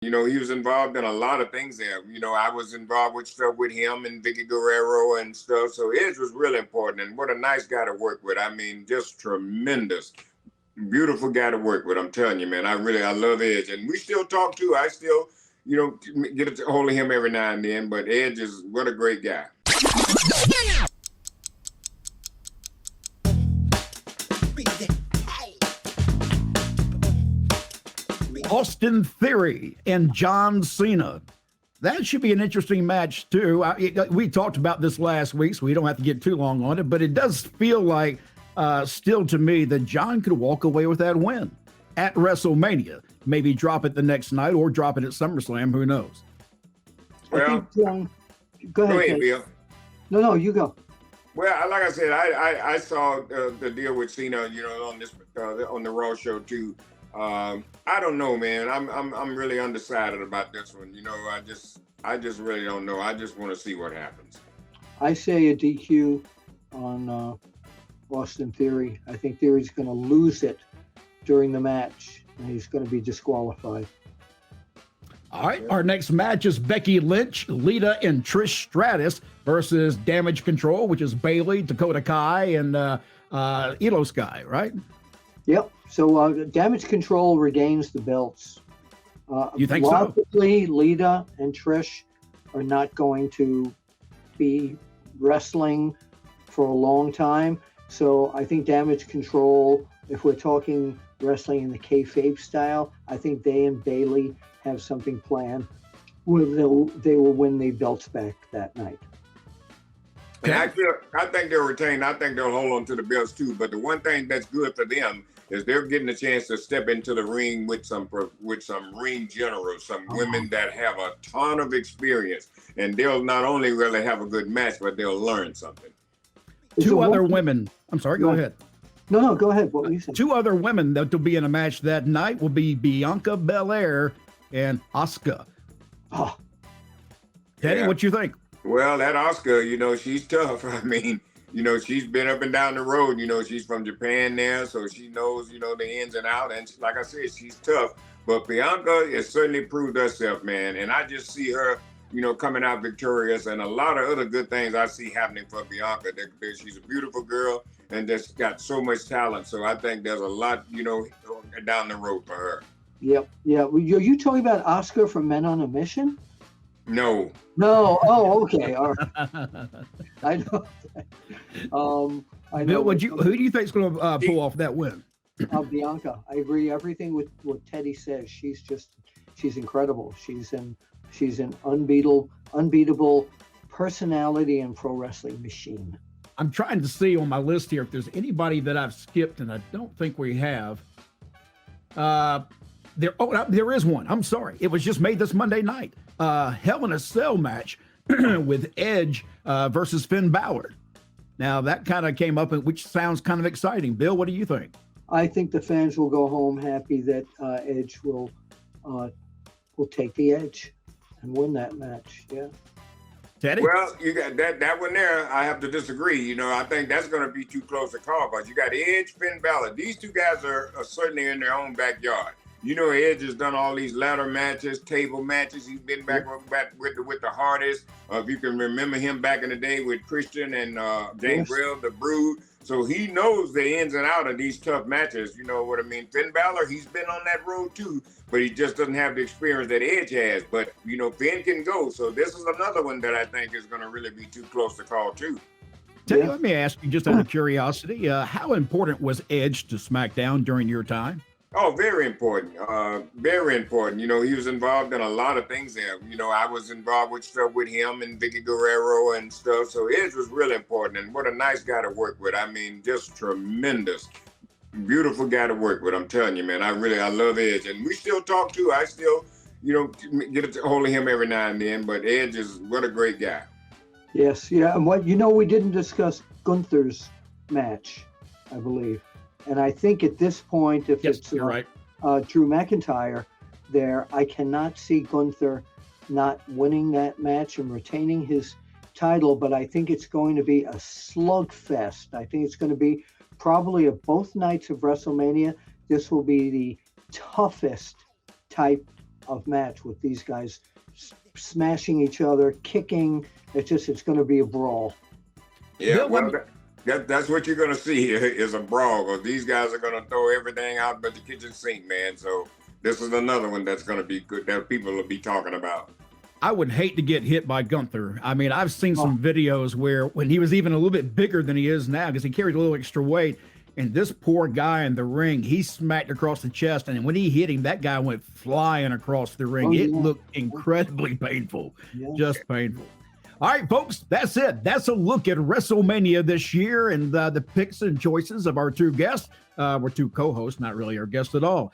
You know, he was involved in a lot of things there. You know, I was involved with stuff with him and Vicky Guerrero and stuff. So Edge was really important. And what a nice guy to work with. I mean, just tremendous. Beautiful guy to work with. I'm telling you, man. I love Edge. And we still talk too. I still, get a hold of him every now and then. But Edge is what a great guy. Austin Theory and John Cena. That should be an interesting match, too. We talked about this last week, so we don't have to get too long on it, but it does feel like, still to me, that John could walk away with that win at WrestleMania. Maybe drop it the next night or drop it at SummerSlam. Who knows? Well, go ahead, Bill. No, you go. Well, like I said, I saw the deal with Cena, on this on the Raw show too. I don't know, man. I'm really undecided about this one. I just really don't know. I just want to see what happens. I say a DQ on Austin Theory. I think Theory's going to lose it during the match, and he's going to be disqualified. All right, our next match is Becky Lynch, Lita, and Trish Stratus versus Damage CTRL, which is Bayley, Dakota Kai, and Elo Sky, right? Yep. So Damage CTRL regains the belts. You think logically, so? Lita and Trish are not going to be wrestling for a long time. So I think Damage CTRL, if we're talking wrestling in the kayfabe style, I think they and Bayley have something planned where they will win the belts back that night. And I think they'll retain. I think they'll hold on to the belts too. But the one thing that's good for them is they're getting a chance to step into the ring with some ring generals, some women that have a ton of experience, and they'll not only really have a good match, but they'll learn something. Two other women. I'm sorry. Go ahead. No, go ahead. What were you saying? Two other women that will be in a match that night will be Bianca Belair and Asuka. Oh. Teddy, what you think? Well, that Asuka, she's tough. I mean, she's been up and down the road. She's from Japan now, so she knows, the ins and outs. And like I said, she's tough. But Bianca has certainly proved herself, man. And I just see her, coming out victorious. And a lot of other good things I see happening for Bianca. She's a beautiful girl and just got so much talent. So I think there's a lot, down the road for her. Yep. Yeah. Are you talking about Asuka from Men on a Mission? No. Oh, okay. All right. I know. I know. Bill, who do you think is going to pull off that win? Bianca. I agree. Everything with what Teddy says. She's incredible. She's an unbeatable personality and pro wrestling machine. I'm trying to see on my list here if there's anybody that I've skipped, and I don't think we have. There is one. I'm sorry. It was just made this Monday night. Hell in a Cell match with Edge versus Finn Balor. Now, that kind of came up, which sounds kind of exciting. Bill, what do you think? I think the fans will go home happy that Edge will take the edge and win that match. Yeah. Teddy? Well, you got that one there. I have to disagree. I think that's going to be too close to call, but you got Edge, Finn Balor. These two guys are certainly in their own backyard. Edge has done all these ladder matches, table matches. He's been back with the hardest. If you can remember him back in the day with Christian and Gangrel, the Brood. So he knows the ins and outs of these tough matches. You know what I mean? Finn Balor, he's been on that road too, but he just doesn't have the experience that Edge has. But, Finn can go. So this is another one that I think is going to really be too close to call too. Teddy, let me ask you just out of curiosity, how important was Edge to SmackDown during your time? Oh, very important. Very important. He was involved in a lot of things there. I was involved with stuff with him and Vicky Guerrero and stuff. So Edge was really important. And what a nice guy to work with. I mean, just tremendous. Beautiful guy to work with. I'm telling you, man. I love Edge. And we still talk too. I still, get a hold of him every now and then. But Edge is what a great guy. Yes. Yeah. And we didn't discuss Gunther's match, I believe. And I think at this point, if it's you're right. Drew McIntyre there, I cannot see Gunther not winning that match and retaining his title, but I think it's going to be a slugfest. I think it's going to be probably of both nights of WrestleMania. This will be the toughest type of match with these guys smashing each other, kicking. It's going to be a brawl. Yeah, well, that's what you're going to see here is a brawl. Because these guys are going to throw everything out but the kitchen sink, man. So this is another one that's going to be good that people will be talking about. I would hate to get hit by Gunther. I mean, I've seen some videos where when he was even a little bit bigger than he is now because he carries a little extra weight, and this poor guy in the ring, he smacked across the chest, and when he hit him, that guy went flying across the ring. It looked incredibly painful, just painful. All right, folks, that's it. That's a look at WrestleMania this year and the picks and choices of our two guests. We're two co-hosts, not really our guests at all.